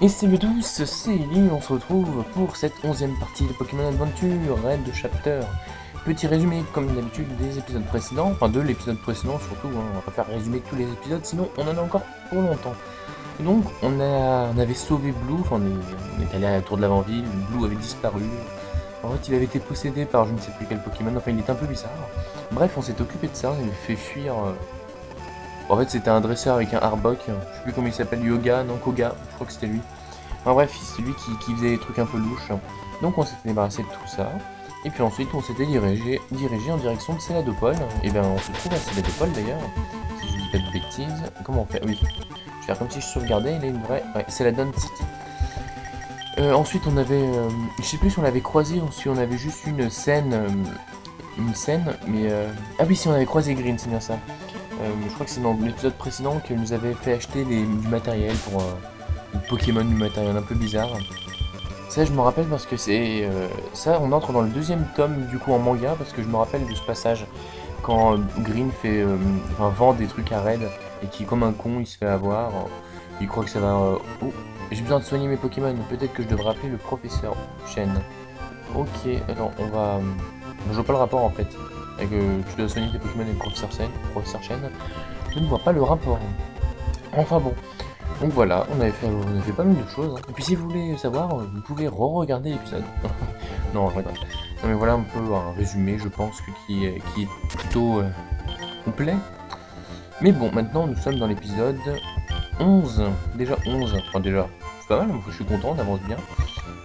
Et salut à tous, c'est Ellie, on se retrouve pour cette 11e partie de Pokémon Adventure, Red Chapter. Petit résumé, comme d'habitude, des épisodes précédents, enfin de l'épisode précédent surtout, hein, on va pas faire résumer tous les épisodes, sinon on en a encore pour longtemps. Et donc, on avait sauvé Blue, enfin on est allé à la tour de l'avant-ville, Blue avait disparu. En fait, il avait été possédé par je ne sais plus quel Pokémon, enfin il était un peu bizarre. Bref, on s'est occupé de ça, on avait fait fuir... En fait, c'était un dresseur avec un Arbok, je sais plus comment il s'appelle, Yoga, non Koga, je crois que c'était lui. Enfin bref, c'est lui qui faisait des trucs un peu louches. Donc on s'était débarrassé de tout ça. Et puis ensuite on s'était dirigé en direction de Céladopol. Et bien on se trouve à Céladopol d'ailleurs. Si je dis pas de bêtises. Comment on fait? Oui. Je vais faire comme si je sauvegardais. Il est une vraie. Ouais, Celadon City. Ensuite on avait. Je sais plus si on l'avait croisé ou si on avait juste une scène. Une scène. Mais. Ah oui, si on avait croisé Green, c'est bien ça. Je crois que c'est dans l'épisode précédent qu'elle nous avait fait acheter du matériel pour. Pokémon, du matériel un peu bizarre. Ça, je me rappelle parce que c'est. Ça, on entre dans le deuxième tome du coup en manga parce que je me rappelle de ce passage quand Green fait. Enfin, vend des trucs à Red et qui, comme un con, il se fait avoir. Il croit que ça va. Oh, j'ai besoin de soigner mes Pokémon. Peut-être que je devrais appeler le professeur Shen. Ok, attends, on va. Je vois pas le rapport en fait. Avec tu dois soigner tes Pokémon et le professeur Shen. Professeur Shen. Je ne vois pas le rapport. Enfin bon. Donc voilà, on avait fait pas mal de choses, hein. Et puis si vous voulez savoir, vous pouvez re-regarder l'épisode. Non, je rigole. Non mais voilà un peu un résumé, je pense, qui est plutôt complet. Mais bon, maintenant nous sommes dans l'épisode 11. Déjà 11. Enfin déjà, c'est pas mal, je suis content, on avance bien.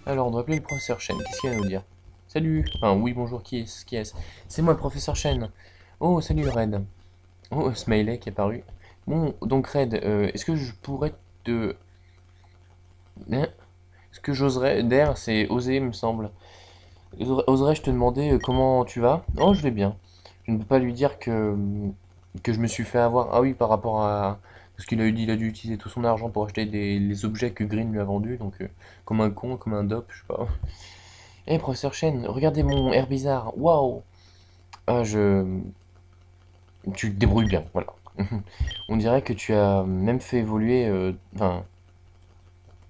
Alors on doit appeler le professeur Shen, qu'est-ce qu'il va nous dire? Salut. Enfin oui, bonjour, qui est-ce? C'est moi le professeur Shen. Oh, salut Red. Oh, Smiley qui est apparu. Bon, donc Red, est-ce que je pourrais te... Hein, ce que j'oserais, d'air, c'est oser, me semble. Oserais-je te demander comment tu vas? Oh, je vais bien. Je ne peux pas lui dire que je me suis fait avoir. Ah oui, par rapport à. Parce il a dû utiliser tout son argent pour acheter les objets que Green lui a vendus, donc comme un con, comme un dope, je sais pas. Eh, professeur Chen, regardez mon air bizarre. Waouh! Ah, je. Tu te débrouilles bien, voilà. On dirait que tu as même fait évoluer. Enfin,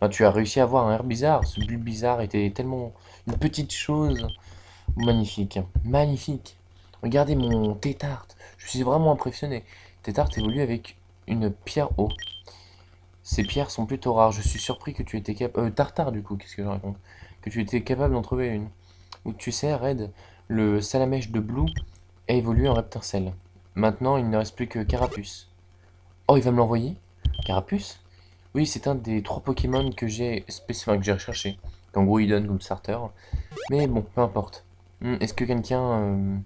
tu as réussi à avoir un air bizarre. Ce bulle bizarre était tellement une petite chose. Magnifique, magnifique. Regardez mon tétart. Je suis vraiment impressionné. Tétart évolue avec une pierre eau. Ces pierres sont plutôt rares. Je suis surpris que tu étais capable. Tartare, du coup, qu'est-ce que je raconte? Que tu étais capable d'en trouver une. Ou tu sais, Red, le salamèche de Blue a évolué en reptincelle. Maintenant, il ne reste plus que Carapuce. Oh, il va me l'envoyer? Carapuce? Oui, c'est un des trois Pokémon que j'ai enfin, que j'ai recherché. Qu'en gros, il donne comme starter. Mais bon, peu importe. Est-ce que quelqu'un.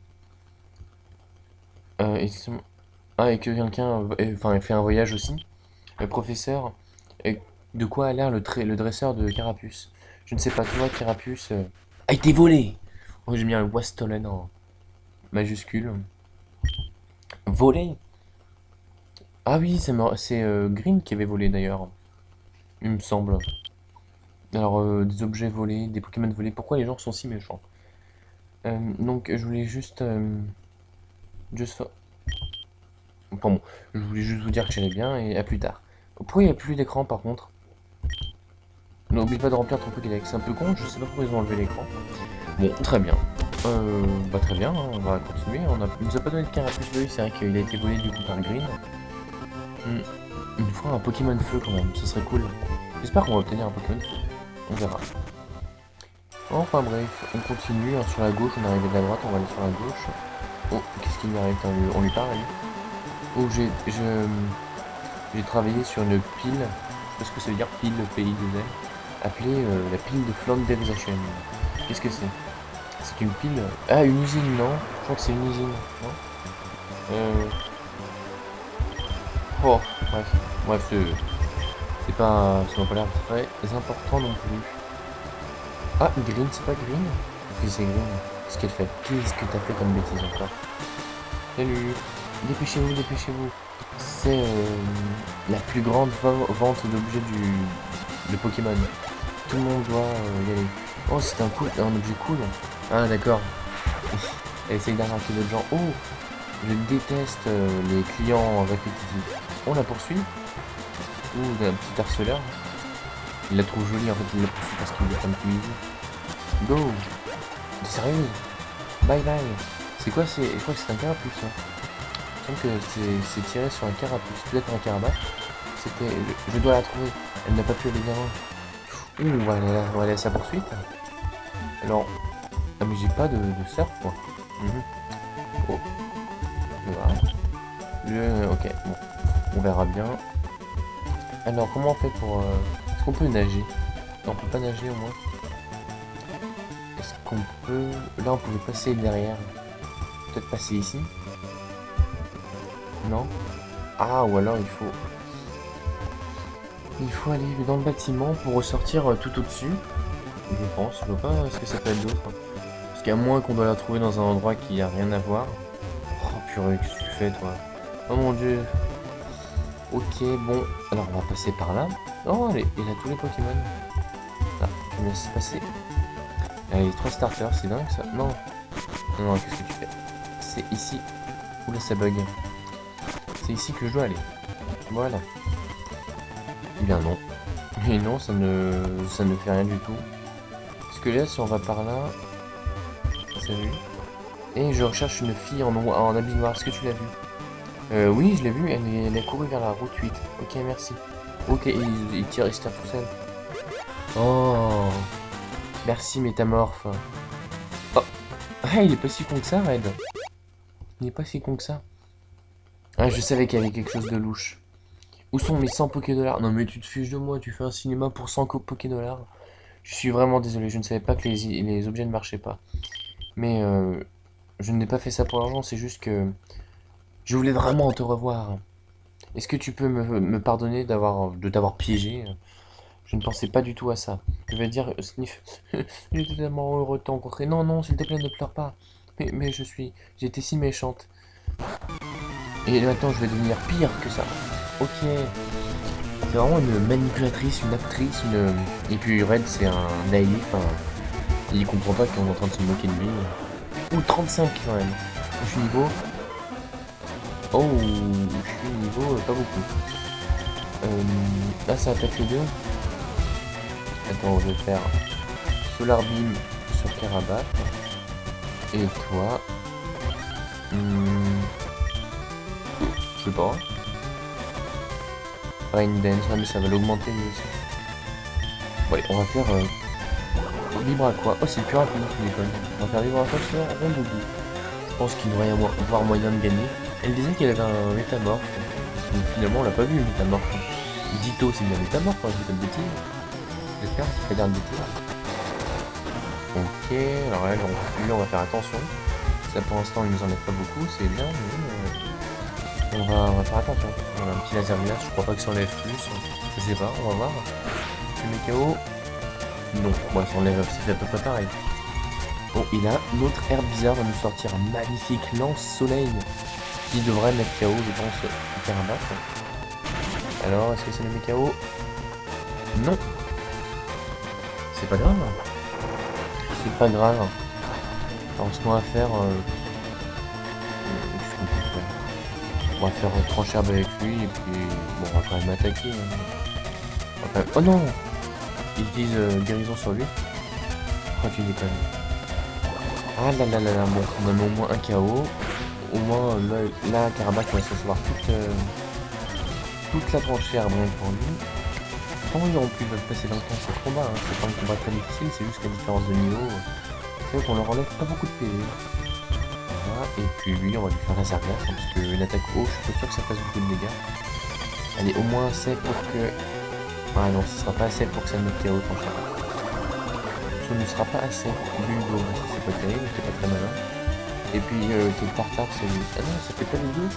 Excusez-moi. Ah, et que quelqu'un enfin, fait un voyage aussi? Le professeur. Et de quoi a l'air le dresseur de Carapuce? Je ne sais pas, toi, Carapuce. A été volé! Oh, j'ai mis un Wastolen en majuscule. Volé? Ah oui, c'est Green qui avait volé d'ailleurs. Il me semble. Alors, des objets volés, des Pokémon volés. Pourquoi les gens sont si méchants? Donc, je voulais juste. Just for- Enfin bon, je voulais juste vous dire que j'allais bien et à plus tard. Pourquoi il n'y a plus d'écran par contre? N'oublie pas de remplir ton Pokédex. C'est un peu con, je sais pas pourquoi ils ont enlevé l'écran. Bon, très bien. Bah très bien, hein, on va continuer. Il nous a pas donné de carapuce de lui, c'est vrai qu'il a été volé du coup par Green. Hmm. Il nous faudra un Pokémon feu quand même, ce serait cool. J'espère qu'on va obtenir un Pokémon feu. On verra. Enfin bref, on continue. Hein, sur la gauche, on est arrivé de la droite, on va aller sur la gauche. Oh, qu'est-ce qui lui arrive? On lui parle, lui. Oh, j'ai travaillé sur une pile, je sais pas ce que ça veut dire pile, pays de Z, appelée la pile de Flandernzation. Qu'est-ce que c'est? C'est une pile. Ah, une usine, non? Je crois que c'est une usine, non? Euh. Oh, bref. Bref, ça m'a pas l'air très important non plus. Ah, Green, c'est pas Green? Oui, c'est Green. Qu'est-ce qu'elle fait? Qu'est-ce que t'as fait comme bêtise encore? Salut! Dépêchez-vous, dépêchez-vous. C'est la plus grande vente d'objets de Pokémon. Tout le monde doit y aller. Oh, c'est un objet cool. Ah, d'accord. Elle essaye d'arnaquer d'autres gens. Oh, je déteste les clients répétitifs. On la poursuit? Ouh, un petit harceleur. Il la trouve jolie, en fait, il l'a poussée parce qu'il est un petit bisou. Go. T'es sérieuse? Bye bye. C'est quoi? Je crois que c'est un carapuce. Hein. Il me semble que c'est tiré sur un carapuce. Peut-être un carabat. C'était... Je dois la trouver. Elle n'a pas pu aller bien loin. Ouh, on va aller à sa poursuite. Alors... Ah mais j'ai pas de surf, quoi. Oh. Voilà. Ok, bon. On verra bien. Alors, comment on fait pour... Est-ce qu'on peut nager? Non, on peut pas nager, au moins. Est-ce qu'on peut... Là, on pouvait passer derrière. Peut-être passer ici? Non? Ah, ou alors il faut... Il faut aller dans le bâtiment pour ressortir tout au-dessus. Je pense. Je vois pas ce que ça peut être d'autre. Parce qu'à moins qu'on doit la trouver dans un endroit qui a rien à voir. Oh purée, qu'est-ce que tu fais toi? Oh mon dieu. Ok, bon. Alors on va passer par là. Oh, il a tous les Pokémon. Là, tu me laisses passer. Il y a 3 starters, c'est dingue ça. Non. Non, qu'est-ce que tu fais? C'est ici. Oula, ça bug. C'est ici que je dois aller. Voilà. Eh bien non. Mais non, ça ne fait rien du tout. Parce que là, si on va par là... Salut. Et je recherche une fille en habit noir. Est-ce que tu l'as vue? Oui, je l'ai vue. Elle a couru vers la route 8. Ok, merci. Ok, il tire Esterfoussel. Oh. Merci, Métamorphe. Oh. Ah, il est pas si con que ça, Red. Il est pas si con que ça. Ah, je savais qu'il y avait quelque chose de louche. Où sont mes 100 Poké-Dollars? Non, mais tu te fiches de moi. Tu fais un cinéma pour 100 Poké-Dollars. Je suis vraiment désolé. Je ne savais pas que les objets ne marchaient pas. Mais je n'ai pas fait ça pour l'argent, c'est juste que je voulais vraiment te revoir. Est-ce que tu peux me pardonner de t'avoir piégé? Je ne pensais pas du tout à ça. Je vais dire, Sniff, j'étais tellement heureux de te rencontrer. Non, non, s'il te plaît, ne pleure pas. Mais j'étais si méchante. Et maintenant, je vais devenir pire que ça. Ok. C'est vraiment une manipulatrice, une actrice, Et puis Red, c'est un naïf. Il comprend pas qu'on est en train de se moquer de lui. Ou 35 quand même. Je suis niveau... Oh, je suis niveau pas beaucoup. Là, ça attaque les deux. Attends, je vais faire Solar Beam sur Carabat. Et toi... je sais pas. Rain Dance, mais ça va l'augmenter lui aussi. Bon, allez, on va faire... Vibre à quoi? Oh, c'est le plus rapide, tu déconnes. On va faire Vibre à quoi sur Rondoudou. Je pense qu'il devrait y avoir moyen de gagner. Elle disait qu'elle avait un métamorphe. Mais finalement, on l'a pas vu, le métamorphe. Ditto, c'est bien métamorphe, quand je dis pas de bêtises. J'espère qu'il fait dire de bêtises. Ok, alors là, lui, on va faire attention. Ça, pour l'instant, il nous enlève pas beaucoup, c'est bien, mais on va faire attention. On a un petit laser glace, je crois pas que ça enlève plus. Je sais pas, on va voir. Le mécao. Non, bon, ça enlève, c'est à peu près pareil. Bon, il a notre air bizarre va nous sortir un magnifique lance soleil qui devrait mettre KO, je pense, le Carabat. Alors, est-ce que c'est le mécao? Non. C'est pas grave. C'est pas grave. Alors, ce qu'on va faire... on va faire trancher avec lui et puis... Bon, on va quand même attaquer. Hein. Oh non! Ils utilisent guérison sur lui. Oh, tu déconnes. Ah là là là là, bon, on a au moins un KO. Au moins, là Carabat va se recevoir toute la tranchée rien pour lui. Tant ils auront pu passer longtemps sur le combat, hein. C'est pas un combat très difficile, c'est juste qu'à différence de niveau, c'est vrai qu'on leur enlève pas beaucoup de PV. Voilà, et puis lui, on va lui faire laser glace, hein, parce qu'une attaque haut, je suis pas sûr que ça fasse beaucoup de dégâts. Allez, au moins assez pour que... Ah non, ce sera pas assez pour que ça me mette KO ton Carabat. Ce ne sera pas assez. Bulbo, c'est pas terrible, c'est pas très malin. Et puis, quel tartare, c'est lui. Ah non, ça fait pas les deux.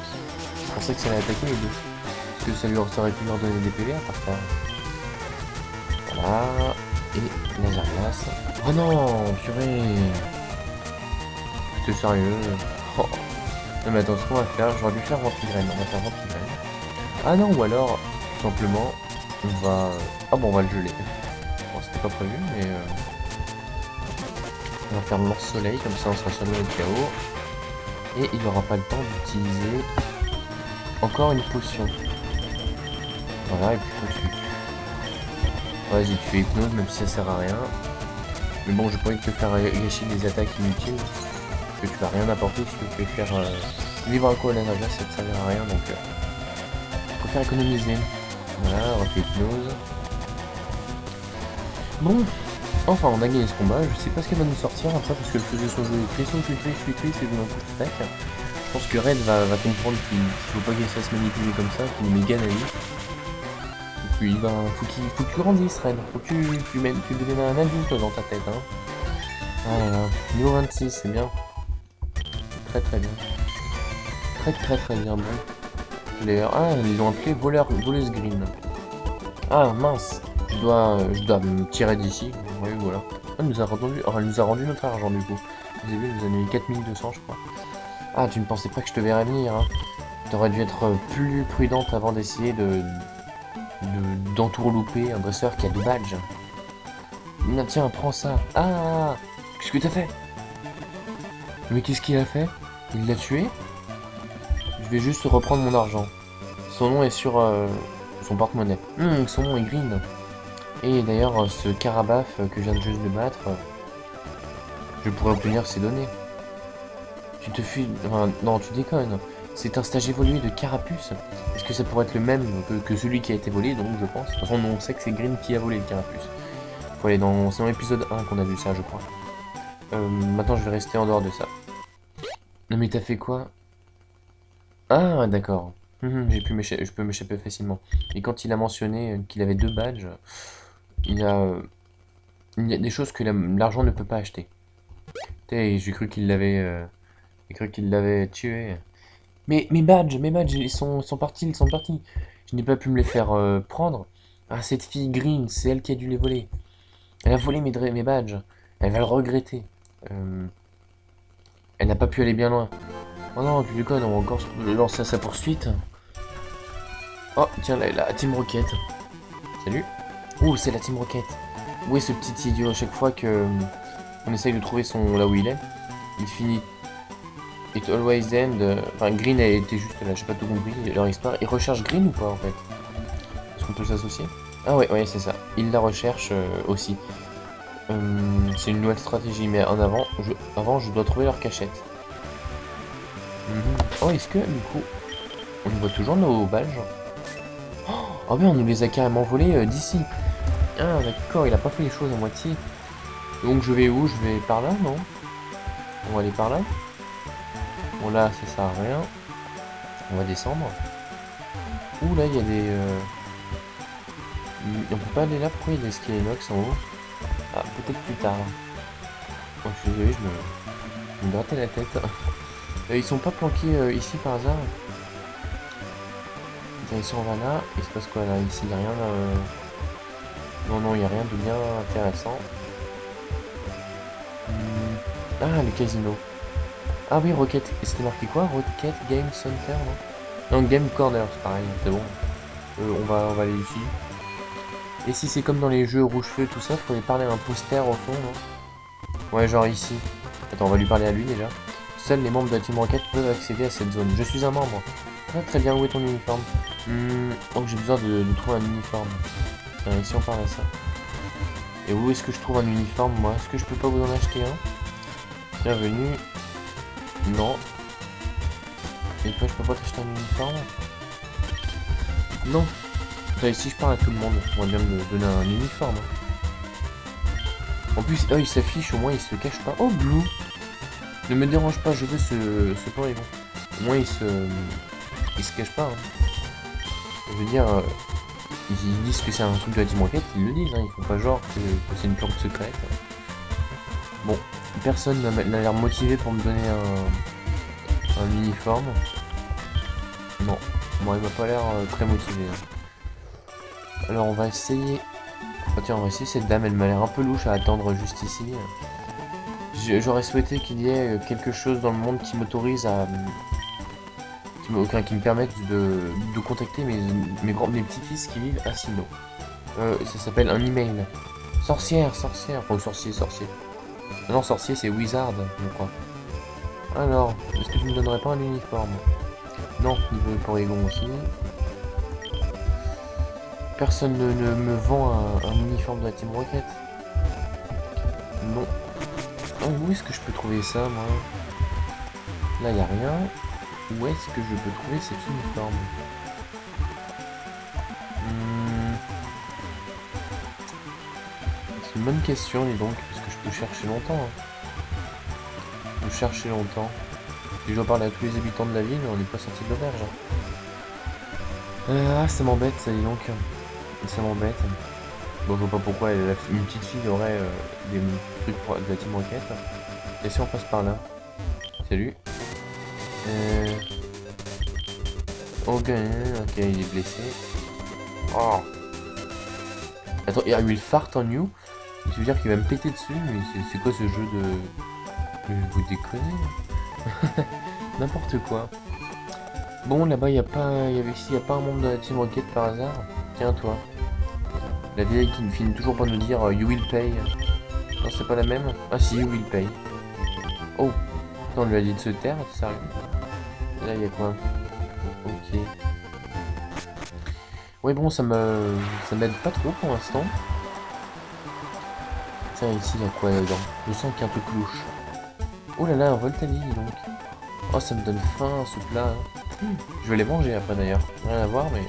Je pensais que ça allait attaquer les deux. Parce que ça aurait pu leur donner des PV à tartare. Voilà. Et laser glace. Oh non, purée. T'es sérieux? Oh. Non mais attends, ce qu'on va faire, j'aurais dû faire Ventrigraine. On va faire Ventrigraine. Ah non, ou alors, tout simplement, on va... Ah bon, on va le geler. Bon, c'était pas prévu, mais... On va faire le lance-soleil, comme ça on sera sur le KO. Et il n'aura pas le temps d'utiliser encore une potion. Voilà, et puis tout de suite. Ouais, j'ai tué Hypnose, même si ça sert à rien. Mais bon, j'ai pas envie de te faire gâcher des attaques inutiles. Parce que tu vas rien apporter si tu fais faire vivre un coup à la Naja, ça te servira à rien. Donc, je préfère économiser. Voilà, on refait Hypnose. Bon, enfin, on a gagné ce combat. Je sais pas ce qu'elle va nous sortir après, parce qu'elle faisait son jeu Crisson, je suis triste, et d'un coup, je tac. Je pense que Red va comprendre qu'il faut pas qu'il se fasse manipuler comme ça, qu'il est méga naïf. Et puis faut que tu grandisses, Red. Faut que tu deviennes un adulte dans ta tête, hein. Ah là là, niveau 26, c'est bien. Très bien. Très bien, bon. Ah, ils l'ont appelé voleuse green. Ah mince, je dois me tirer d'ici. Oui, voilà. Elle nous a rendu notre argent du coup. Vous avez vu, elle nous a donné 4200, je crois. Ah, tu ne pensais pas que je te verrais venir, hein. T'aurais dû être plus prudente avant d'essayer d'entourlouper un dresseur qui a 2 badges. Non, tiens, prends ça. Ah, qu'est-ce que t'as fait? Mais qu'est-ce qu'il a fait? Il l'a tué? Je vais juste reprendre mon argent. Son nom est sur son porte-monnaie. Son nom est Green. Et d'ailleurs, ce Carabaf que je viens de juste de battre, je pourrais obtenir ses données. Tu te fuis... Enfin, non, tu déconnes. C'est un stage évolué de Carapuce. Est-ce que ça pourrait être le même que celui qui a été volé, donc je pense. De toute façon, on sait que c'est Green qui a volé le Carapuce. Faut aller dans... C'est dans l'épisode 1 qu'on a vu ça, je crois. Maintenant, je vais rester en dehors de ça. Non mais t'as fait quoi? Ah, d'accord. Je peux m'échapper facilement. Et quand il a mentionné qu'il avait 2 badges, il y a, il y a des choses que l'argent ne peut pas acheter. J'ai cru qu'il l'avait tué. Mais mes badges, ils sont partis. Je n'ai pas pu me les faire prendre. Ah, cette fille Green, c'est elle qui a dû les voler. Elle a volé mes badges. Elle va le regretter. Euh, Elle n'a pas pu aller bien loin. Oh non, tu déconnes, on va encore lancer à sa poursuite. Oh, tiens, là, la Team Rocket. Salut. Ouh, c'est la Team Rocket. Où est ce petit idiot? À chaque fois que on essaye de trouver là où il est, il finit. It always end. Enfin, Green a été juste là, j'ai pas tout compris leur histoire. Il recherche Green ou pas en fait? Est-ce qu'on peut s'associer? Ah ouais, c'est ça. Il la recherche aussi. C'est une nouvelle stratégie, mais avant, je dois trouver leur cachette. Oh, est-ce que du coup, on voit toujours nos badges? Oh mais on nous les a carrément volés d'ici. Ah d'accord, il a pas fait les choses à moitié. Donc je vais où? Je vais par là, non? On va aller par là. Bon là, ça sert à rien. On va descendre. Ouh là, il y a des... On peut pas aller là? Pourquoi il y a des escaliers inox en haut? Ah, peut-être plus tard. Oh, je suis désolé, je me grattais la tête. Ils sont pas planqués ici par hasard? Ici on va là, il se passe quoi là? Ici il n'y a rien non, il n'y a rien de bien intéressant. Ah, le casino. Ah oui, Rocket, c'était marqué quoi? Rocket Game Center, non? Non, Game Corner, c'est pareil, c'est bon. On va aller ici. Et si c'est comme dans les jeux rouge-feu, tout ça, faudrait parler à un poster au fond, non? Ouais, genre ici. Attends, on va lui parler à lui déjà. Seuls les membres de la Team Rocket peuvent accéder à cette zone. Je suis un membre. Ah, très bien, où est ton uniforme? Donc j'ai besoin de trouver un uniforme. Tiens, ici on parle à ça. Et où est-ce que je trouve un uniforme, moi? Est-ce que je peux pas vous en acheter un? Bienvenue. Non. Et toi, je peux pas t'acheter un uniforme? Non. Enfin, ici je parle à tout le monde. On va bien me donner un uniforme. En plus, il s'affiche, au moins il se cache pas. Oh, Blue! Ne me dérange pas, je veux ce porygon. Au moins il se cache pas. Hein. Je veux dire, ils disent que c'est un truc de la Team Rocket, ils le disent, hein, ils font pas genre que c'est une plante secrète. Bon, personne n'a l'air motivé pour me donner un uniforme. Non, bon, il m'a pas l'air très motivé. Hein. Alors on va essayer... Oh, tiens, on va essayer cette dame, elle m'a l'air un peu louche à attendre juste ici. J'aurais souhaité qu'il y ait quelque chose dans le monde qui m'autorise à... qui me permette de contacter mes petits-fils qui vivent à Sino. Ça s'appelle un email. Sorcière. Oh, sorcier. Non, sorcier, c'est wizard, je crois. Alors, est-ce que tu me donnerais pas un uniforme? Non, niveau porygon aussi. personne ne me vend un uniforme de la Team Rocket. Non. Oh, où est-ce que je peux trouver ça, moi? Là, il n'y a rien. Où est-ce que je peux trouver cet uniforme? C'est une bonne question, dis donc, parce que je peux chercher longtemps. Hein. Je peux chercher longtemps. Si je dois parler à tous les habitants de la ville, on n'est pas sorti de l'auberge. Ah, ça m'embête, ça, dis donc. Ça m'embête. Bon, je vois pas pourquoi une petite fille aurait des trucs de la Team Rocket. Et si on passe par là? Salut. Ok, il est blessé. Oh. Attends, il y a eu le fart en you. Ça veut dire qu'il va me péter dessus, mais c'est quoi ce jeu de... Vous déconnez? N'importe quoi. Bon, là-bas, il y a pas un membre de la Team Rocket par hasard. Tiens, toi. La vieille qui ne finit toujours par nous dire You will pay. Non, c'est pas la même? Ah si, You will pay. Oh, on lui a dit de se taire, c'est sérieux? Là, il y a quoi? Ok. Ouais, bon, ça m'aide pas trop pour l'instant. Tiens, ici, il y a quoi dedans? Je sens qu'il y a un truc louche. Oh là là, un Voltali, donc. Oh, ça me donne faim, ce plat. Je vais les manger après, d'ailleurs. Rien à voir, mais...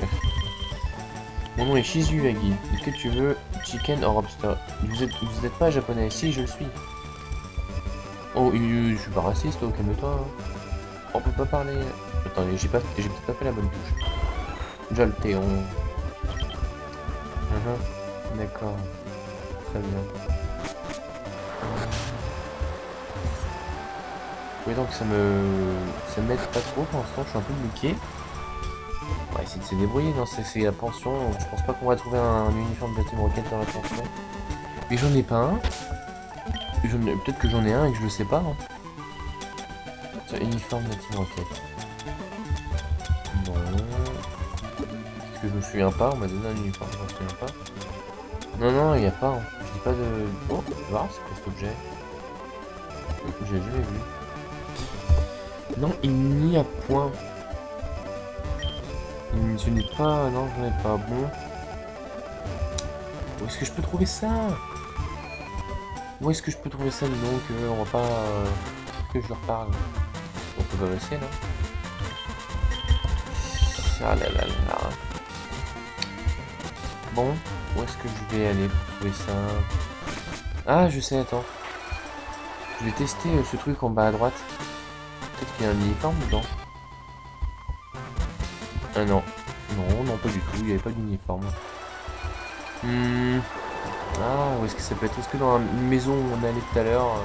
Mon nom est Shizu Agi. Est-ce que tu veux chicken or lobster? Vous êtes pas japonais? Si, je le suis. Oh, je suis pas raciste, oh, calme-toi. Hein. On peut pas parler... Attendez, j'ai peut-être pas fait la bonne touche. Jolteon. D'accord. Très bien. Oui, donc ça m'aide pas trop pour l'instant, je suis un peu bloqué. On va essayer de se débrouiller, non, c'est la pension. Je pense pas qu'on va trouver un uniforme de la Team Rocket dans la pension. Mais j'en ai pas un. Peut-être que j'en ai un et que je le sais pas. Hein. Tiens, uniforme de la Team Rocket. Bon. Est-ce que je me souviens pas? On m'a donné un uniforme, je m'en souviens pas. Non, il n'y a pas. Hein. Je dis pas de... Oh, tu vois, c'est quoi cet objet? J'ai jamais vu. Non, il n'y a point. Je n'ai pas... Non, je n'en ai pas. Bon. Où est-ce que je peux trouver ça? Où est-ce que je peux trouver ça, dis donc? On va pas... que je leur parle. On peut pas passer, là. Ah là là là. Bon, où est-ce que je vais aller pour trouver ça? Ah, je sais, attends. Je vais tester ce truc en bas à droite. Peut-être qu'il y a un uniforme dedans. Ah non. Non, pas du tout. Il n'y avait pas d'uniforme. Ah, où est-ce que ça peut être? Est-ce que dans une maison où on est allé tout à l'heure,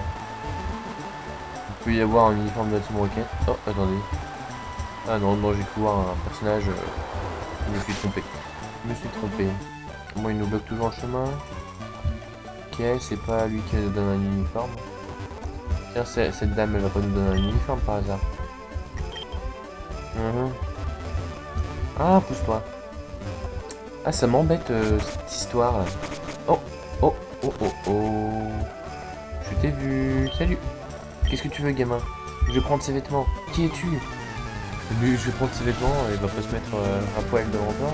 il peut y avoir un uniforme de la Team Rocket? Oh, attendez. Ah non, j'ai cru voir un personnage. Je me suis trompé. Bon, il nous bloque toujours le chemin. Ok, c'est pas lui qui nous donne un uniforme. Tiens, cette dame, elle va pas nous donner un uniforme par hasard. Ah, pousse-toi. Ah, ça m'embête cette histoire là. Oh. Je t'ai vu. Salut. Qu'est-ce que tu veux, gamin? Je vais prendre ses vêtements. Qui es-tu? Je vais prendre ses vêtements, il va pas se mettre à poil devant toi.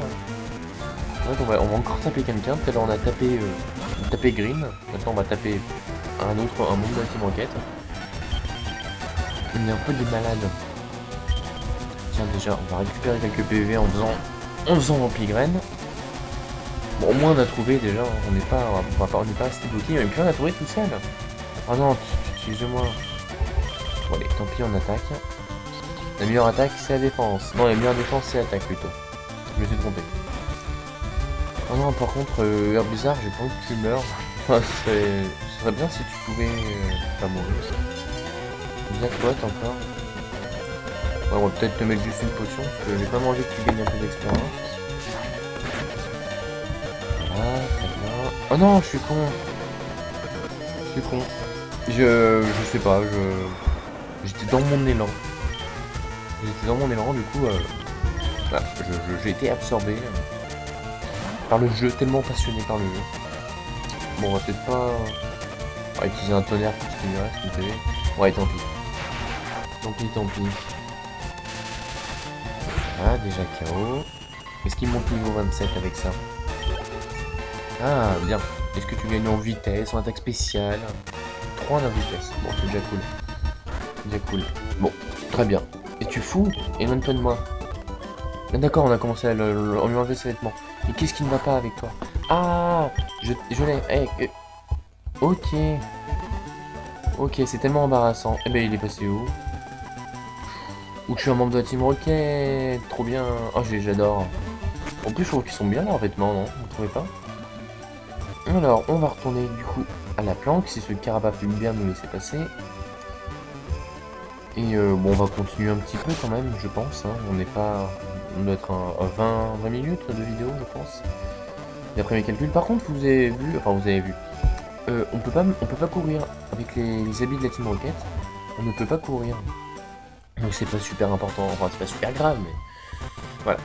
On va encore taper quelqu'un. Tout à l'heure on a tapé Green. Maintenant on va taper un monde de la Team Rocket. Il y a un peu des malades. Tiens, déjà on va récupérer quelques PV en faisant Vampigraine. Bon, au moins on a trouvé déjà, on n'est pas resté bloqué, même plus on a trouvé tout seul. Oh non, excuse-moi. Bon allez, tant pis, on attaque. La meilleure attaque c'est la défense. Non, la meilleure défense c'est l'attaque plutôt. Je me suis trompé. Oh non, par contre, Herbizarre, j'ai pas envie que tu meurs. Enfin, ce serait bien si tu pouvais pas mourir. Jackpot encore. Ouais, on va peut-être te mettre juste une potion, parce que j'ai pas mangé que tu gagnes un peu d'expérience. Voilà, très bien. Oh non, je suis con. Je sais pas, j'étais dans mon élan. Du coup, voilà, j'ai été absorbé par le jeu, tellement passionné par le jeu. Bon, on va peut-être pas utiliser un tonnerre pour ce qui lui reste, vous savez. Ouais, tant pis. Tant pis. Ah, déjà KO. Est-ce qu'il monte niveau 27 avec ça? Ah, bien. Est-ce que tu gagnes en vitesse, en attaque spéciale? 3 en vitesse. Bon, c'est déjà cool. C'est déjà cool. Bon, très bien. Et tu fous? Éloigne-toi de moi. Ah, d'accord, on a commencé à lui enlever ses vêtements. Mais qu'est-ce qui ne va pas avec toi? Ah, je l'ai. Ok. Ok, c'est tellement embarrassant. Eh ben, il est passé où? Ou que je suis un membre de la Team Rocket. Trop bien. Oh, j'adore. En plus, je trouve qu'ils sont bien leurs vêtements, non? Vous trouvez pas? Alors, on va retourner du coup à la planque, si ce carapace fait bien nous laisser passer. Et bon, on va continuer un petit peu quand même, je pense. Hein. On n'est pas... On doit être à 20 minutes de vidéo, je pense. D'après mes calculs. Par contre, vous avez vu... Enfin, vous avez vu. On peut pas courir. Avec les habits de la Team Rocket, on ne peut pas courir. Donc c'est pas super important. Enfin, c'est pas super grave, mais... Voilà.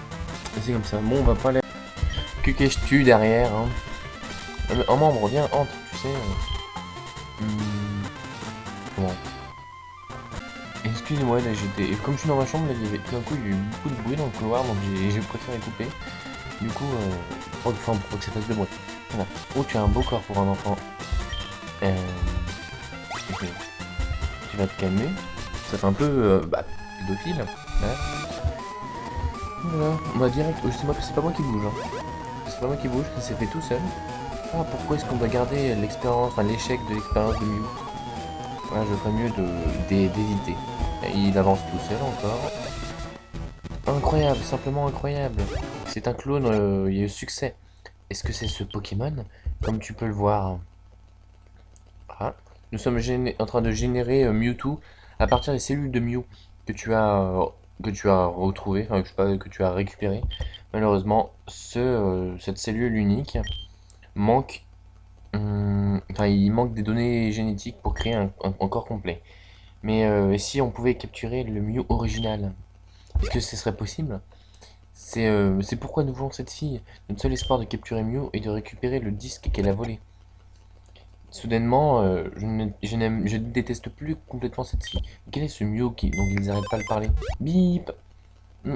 C'est comme ça. Bon, on va pas aller... Que caches-tu derrière, hein? Un membre, viens, entre, tu sais. Comment? Excusez-moi, là j'étais. Comme je suis dans ma chambre, là, il y avait tout d'un coup il y a eu beaucoup de bruit dans le couloir, donc j'ai préféré couper. Du coup, enfin, pour que ça fasse de bruit. Voilà. Oh, tu as un beau corps pour un enfant. Ok. Tu vas te calmer. Ça fait un peu. Pédophile. Voilà. Voilà. On va direct. Oh, c'est pas moi qui bouge. Hein. C'est pas moi qui bouge, ça s'est fait tout seul. Ah, pourquoi est-ce qu'on doit garder l'expérience, enfin l'échec de l'expérience de Mew? Voilà, je ferais mieux d'éviter. Il avance tout seul encore. Incroyable, simplement incroyable. C'est un clone, il y a eu succès. Est-ce que c'est ce Pokémon? Comme tu peux le voir. Ah. Nous sommes en train de générer Mewtwo à partir des cellules de Mew que tu as retrouvé, enfin, que tu as récupéré. Malheureusement, cette cellule unique manque. Enfin, il manque des données génétiques pour créer un corps complet. Mais si on pouvait capturer le Mew original, est-ce que ce serait possible? C'est pourquoi nous voulons cette fille. Notre seul espoir de capturer Mew est de récupérer le disque qu'elle a volé. Soudainement, je déteste plus complètement cette fille. Quel est ce Mew dont ils n'arrêtent pas de parler? Bip!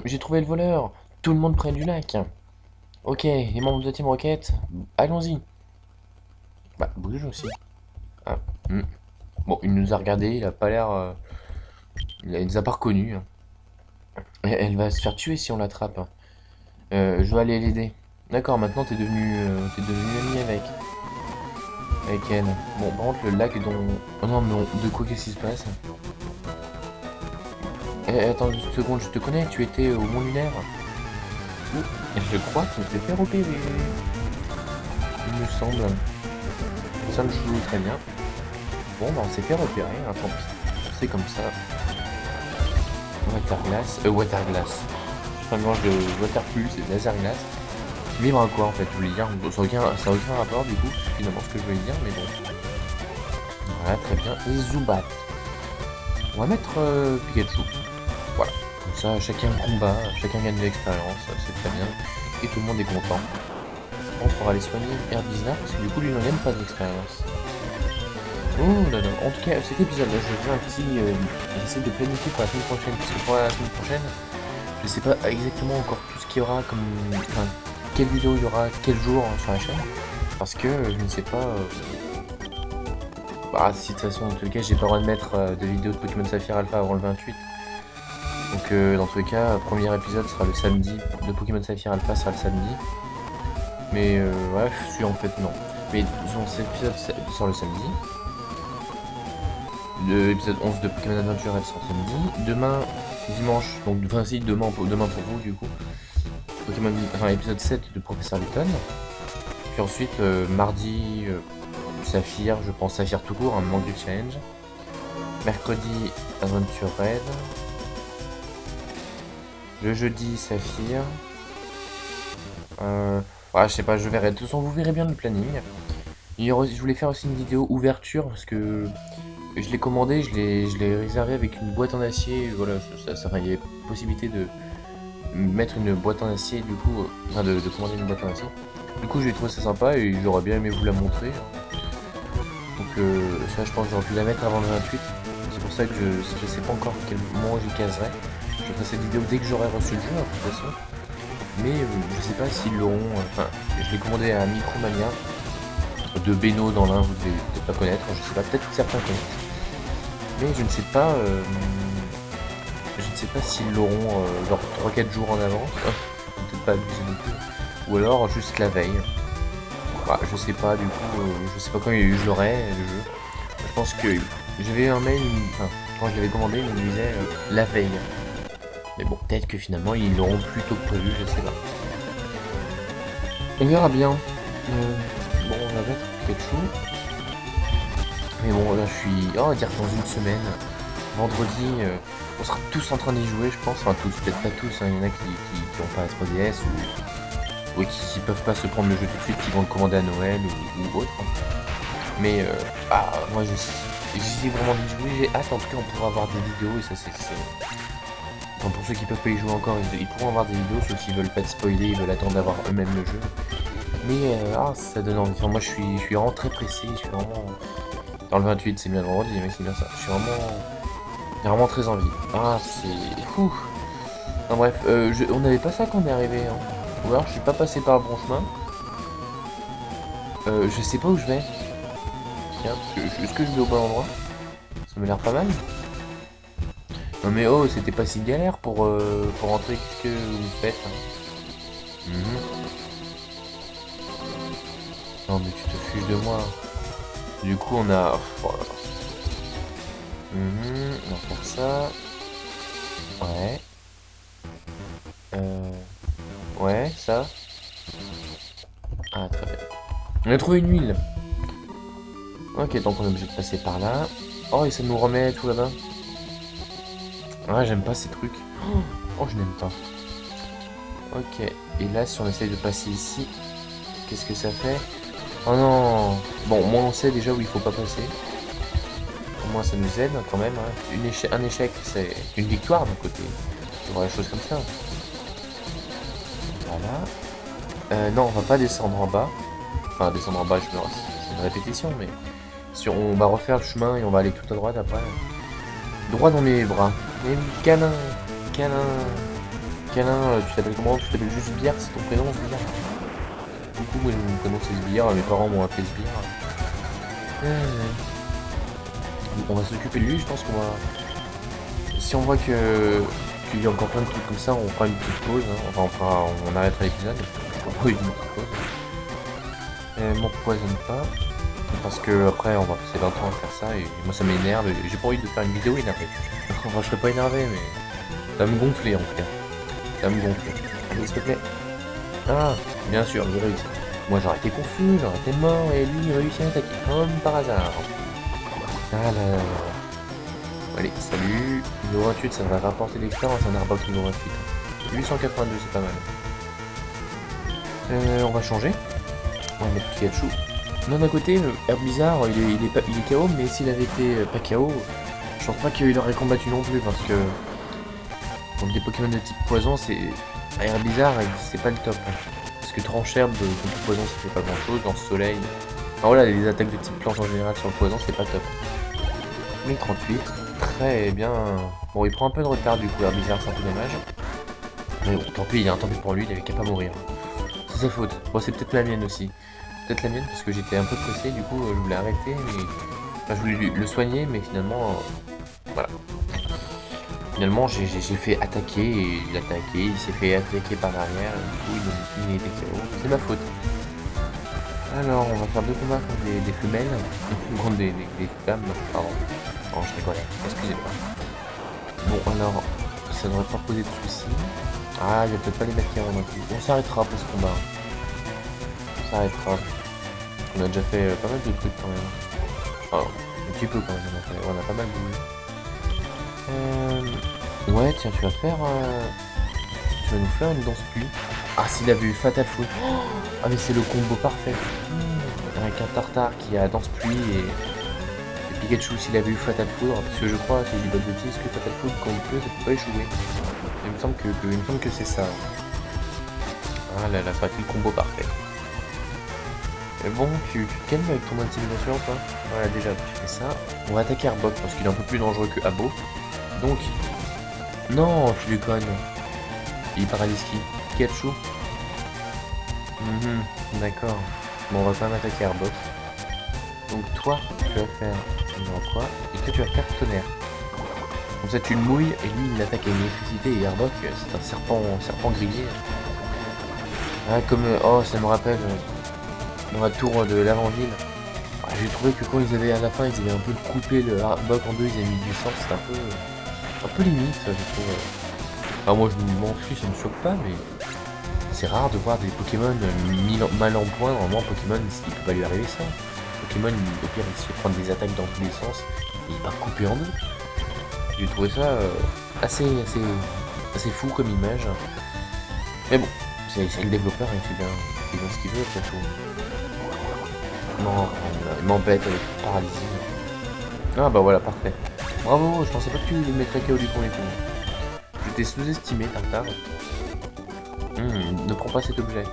J'ai trouvé le voleur! Tout le monde près du lac! Ok, les membres de Team Rocket, allons-y! Bah, bouge aussi. Ah, Bon, il nous a regardé, il a pas l'air... il nous a pas reconnus. Hein. Elle va se faire tuer si on l'attrape. Je dois aller l'aider. D'accord, maintenant t'es devenu ami avec elle. Bon, par contre, le lac dont... Oh non, mais de quoi qu'est-ce qui se passe? Attends une seconde, je te connais, tu étais au Mont Lunaire. Je crois qu'on s'est fait repérer. Il me semble. Ça me joue très bien. Bon, bah on s'est fait repérer, hein, tant pis. C'est comme ça. Waterglass. C'est un mélange de Waterpulse et Laserglass. Vivre à quoi en fait, je voulais dire. Ça n'a aucun rapport du coup, finalement ce que je voulais dire, mais bon. Voilà, très bien. Et Zubat. On va mettre Pikachu. Voilà. Comme ça, chacun combat, chacun gagne de l'expérience, c'est très bien. Et tout le monde est content. On pourra aller soigner Herbizarre, parce que du coup lui n'en gagne pas d'expérience. Oh là là, en tout cas cet épisode là, je vais un petit... j'essaie de planifier pour la semaine prochaine, parce que pour la semaine prochaine, je sais pas exactement encore tout ce qu'il y aura comme... Enfin, quelle vidéo il y aura, quel jour sur la chaîne, parce que je ne sais pas... Bah si de toute façon, en tout cas, j'ai pas le droit de mettre de vidéos de Pokémon Saphir Alpha avant le 28. Donc dans tous les cas, premier épisode sera le samedi, de Pokémon Saphir Alpha sera le samedi. Mais ouais, je suis en fait non. Mais disons, cet épisode sort le samedi. L'épisode 11 de Pokémon Adventure elle sort samedi. Demain, dimanche, donc enfin si, demain pour vous du coup. Épisode 7 de Professeur Layton. Puis ensuite, mardi, Saphir, je pense Saphir tout court, un manque du challenge. Mercredi, Adventure Red. Le jeudi, Saphir. Ouais, je sais pas, je verrai. De toute façon, vous verrez bien le planning. Je voulais faire aussi une vidéo ouverture parce que je l'ai commandé, je l'ai réservé avec une boîte en acier. Voilà, il y avait possibilité de mettre une boîte en acier, du coup, enfin de commander une boîte en acier. Du coup, j'ai trouvé ça sympa et j'aurais bien aimé vous la montrer. Donc, ça, je pense que j'aurais pu la mettre avant le 28. C'est pour ça que je sais pas encore quel moment j'y caserai. Je ferai cette vidéo dès que j'aurai reçu le jeu, de toute façon. Mais je sais pas s'ils l'auront. Enfin, je l'ai commandé à Micromania. de Beno dans l'un, vous devez peut-être pas connaître, je sais pas, peut-être que certains connaissent. Mais je ne sais pas, s'ils l'auront genre 3-4 jours en avance, peut-être pas abusé non plus, ou alors juste la veille. Bah, je sais pas du coup, je sais pas quand je l'aurai le jeu. Je pense que j'avais eu un mail, enfin, quand je l'avais commandé, il me disait la veille. Mais bon, peut-être que finalement ils l'auront plus tôt que prévu, je sais pas. On verra bien. Bon, on va mettre Pikachu. Mais bon, là je suis. Oh, on va dire dans une semaine, vendredi, on sera tous en train d'y jouer, je pense. Enfin, tous, peut-être pas tous, hein. Il y en a qui ont pas la 3DS ou qui peuvent pas se prendre le jeu tout de suite, qui vont le commander à Noël ou autre. Mais moi j'ai vraiment envie de jouer, j'ai hâte. En tout cas, on pourra avoir des vidéos et ça c'est. Enfin, pour ceux qui peuvent pas y jouer encore, ils pourront avoir des vidéos, ceux qui veulent pas être spoilés, ils veulent attendre d'avoir eux-mêmes le jeu. Mais ça donne envie. Enfin, moi je suis vraiment très pressé, je suis vraiment. Dans le 28, c'est bien le vendredi, mais c'est bien ça. Je suis vraiment très envie. Ah, c'est fou. Non, bref, on n'avait pas ça quand on est arrivé. Hein. Ou alors je suis pas passé par le bon chemin. Je sais pas où je vais. Tiens, est-ce que je vais au bon endroit? Ça m'a l'air pas mal. Non mais oh, c'était pas si galère pour rentrer. Qu'est-ce que vous faites hein? Non mais tu te fiches de moi. Du coup on a... Voilà. On va faire ça. Ouais. Ouais, ça. Ah, très bien. On a trouvé une huile. Ok, donc on est obligé de passer par là. Oh, et ça nous remet tout là-bas. Ah, j'aime pas ces trucs. Oh, je n'aime pas. Ok, et là, si on essaye de passer ici, qu'est-ce que ça fait? Oh non. Bon, au moins on sait déjà où il faut pas passer. Au moins ça nous aide quand même. Hein. Un échec, c'est une victoire d'un côté. Il y aura des choses comme ça. Voilà. Non, on va pas descendre en bas. Enfin, descendre en bas, c'est une répétition, mais... On va refaire le chemin et on va aller tout à droite après. Droit dans mes bras. Mais câlin, câlin, câlin, tu t'appelles comment? Tu t'appelles juste Sbire, c'est ton prénom Sbire? Du coup, moi mon prénom c'est Sbire, mes parents m'ont appelé Sbire. On va s'occuper de lui, je pense qu'on va... Si on voit qu'il y a encore plein de trucs comme ça, on fera une petite pause. Hein. Enfin, on arrêtera l'épisode. On fera une petite pause. M'empoisonne pas. Parce que après on va passer 20 ans à faire ça et moi ça m'énerve et j'ai pas envie de faire une vidéo énervée. Enfin je serais pas énervé mais ça va me gonfler en tout cas. Ça va me gonfler. Allez s'il te plaît. Ah bien sûr j'ai réussi. Moi j'aurais été confus, j'aurais été mort et lui il réussit à attaquer comme par hasard. Ah là là. Allez salut. Niveau 28 ça va rapporter l'expérience un airbox niveau 28. 882 c'est pas mal. On va changer. On va mettre Pikachu. Non d'un côté, Herbizarre il est KO, mais s'il avait été pas KO, je pense pas qu'il aurait combattu non plus parce que donc des Pokémon de type poison, c'est Herbizarre c'est pas le top. Hein. Parce que Trancherbe contre poison ça fait pas grand chose, dans soleil. Enfin voilà, les attaques de type plante en général sur le poison c'est pas top. 1038, très bien. Bon il prend un peu de retard du coup Herbizarre, c'est un peu dommage. Mais bon tant pis, tant pis pour lui, il avait qu'à pas mourir. C'est sa faute. Bon c'est peut-être la mienne aussi. Peut-être la mienne parce que j'étais un peu pressé, du coup je voulais arrêter, mais... Enfin, je voulais le soigner, mais finalement, voilà. Finalement j'ai fait attaquer, et il a attaqué, il s'est fait attaquer par l'arrière, du coup il était KO, c'est ma faute. Alors on va faire 2 combats contre des femelles, contre des femmes, pardon. Oh je rigolais, excusez-moi. Bon alors, ça devrait pas poser de soucis. Ah, il y a peut-être pas les mecs qui non plus. On s'arrêtera pour ce combat. On s'arrêtera. On a déjà fait pas mal de trucs quand même. Enfin, un petit peu quand même, on a pas mal bougé. Ouais, tiens, tu vas nous faire une danse pluie. Ah, s'il avait eu Fatal Foot. Ah, mais c'est le combo parfait. Avec un Tartare qui a danse pluie et Pikachu s'il avait eu Fatal Foudre. Parce que je crois, si je dis pas de bêtises, que Fatal Foudre, quand il peut, ça peut pas échouer. Il me semble que c'est ça. Ah là là, le combo parfait. Mais bon, tu te calmes avec ton intimidation, toi. Voilà, déjà, tu fais ça. On va attaquer Arbok parce qu'il est un peu plus dangereux que Abo. Donc... Non, tu déconnes. Il paralyse qui? Pikachu. D'accord. Bon, on va quand même attaquer Arbok. Donc toi, tu vas faire quoi? Et toi, tu vas faire tonnerre. Comme ça, tu le mouilles et lui, il attaque avec l'électricité. Et Arbok, c'est un serpent grillé. Ah, comme oh, ça me rappelle dans la tour de l'Avant-Ville. Ah, j'ai trouvé que quand ils avaient à la fin, ils avaient un peu coupé le Arbok en deux, ils avaient mis du sang. C'était un peu limite, ça, je trouve. Enfin, moi, je m'en fiche, ça me choque pas, mais c'est rare de voir des Pokémon mal en point. Normalement, Pokémon, il peut pas lui arriver ça. Pokémon, au pire, il se fait prendre des attaques dans tous les sens et il va couper en deux. J'ai trouvé ça assez fou comme image. Mais bon, c'est le développeur, il fait bien ce qu'il veut, après tout. Non, il m'embête avec paralysie. Ah bah voilà, parfait. Bravo, je pensais pas que tu mettrais KO du premier coup. Je t'ai sous-estimé, Tartare. Ne prends pas cet objet.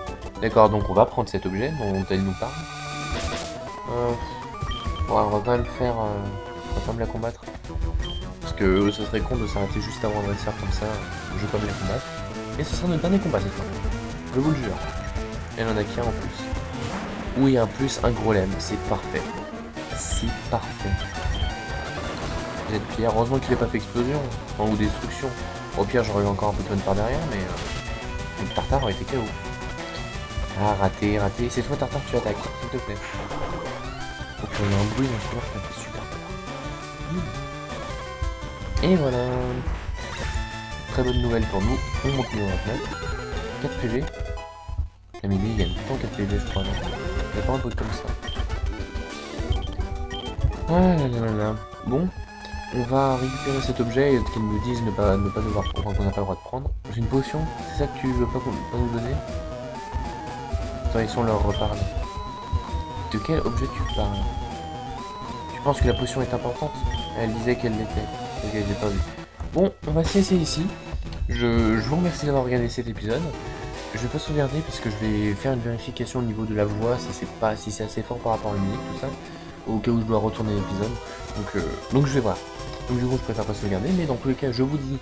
D'accord, donc on va prendre cet objet dont elle nous parle. Ouais, on va quand même faire... on va quand même la combattre. Parce que ce serait con de s'arrêter juste avant de faire comme ça. Je vais quand même la combattre. Et ce sera notre dernier combat cette fois. Je vous le jure. Elle en a qu'un en plus. Oui, un plus, un gros lemme. C'est parfait. C'est parfait. Vous êtes fiers. Heureusement qu'il n'a pas fait explosion. Enfin, ou destruction. Au pire, j'aurais eu encore un peu de fun par derrière, mais... le Tartare aurait été KO. Ah, raté. Cette fois, Tartare, tu attaques, s'il te plaît. Donc, il y a un bruit dans ce moment qui m'a fait super peur. Et voilà. Très bonne nouvelle pour nous. On monte niveau 29. 4 PV. La Mimi, il gagne tout le temps 4 PV, je crois. Non, il n'y a pas un truc comme ça. Ah là là là. Bon. On va récupérer cet objet et qu'elle nous dise ne pas devoir prendre, qu'on n'a pas le droit de prendre. C'est une potion, c'est ça que tu veux pas nous donner? Attends, ils sont leur reparle. De quel objet tu parles? Tu penses que la potion est importante? Elle disait qu'elle l'était. Ok, j'ai pas vu. Bon, on va se laisser ici. Je vous remercie d'avoir regardé cet épisode. Je vais pas sauvegarder parce que je vais faire une vérification au niveau de la voix, si c'est assez fort par rapport à la musique, tout ça. Au cas où je dois retourner l'épisode. Donc je vais voir. Donc du coup je préfère pas sauvegarder, mais dans tous les cas je vous dis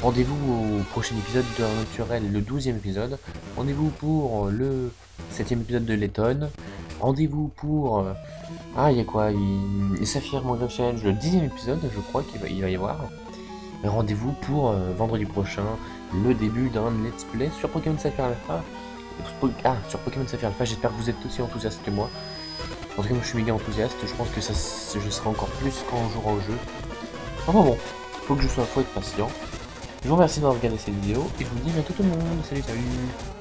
rendez-vous au prochain épisode de Naturel, le 12e épisode. Rendez-vous pour le 7e épisode de Letton. Rendez-vous pour... ah il y a quoi, Saphir Mongrel Challenge, le 10e épisode je crois qu'il va y avoir. Et rendez-vous pour vendredi prochain, le début d'un let's play sur Pokémon Saphir Alpha. Sur Pokémon Saphir Alpha, j'espère que vous êtes aussi enthousiaste que moi. En tout cas, moi je suis méga enthousiaste, je pense que je serai encore plus quand on jouera au jeu. Enfin bon, faut être patient. Je vous remercie d'avoir regardé cette vidéo et je vous dis à bientôt tout le monde. Salut, salut!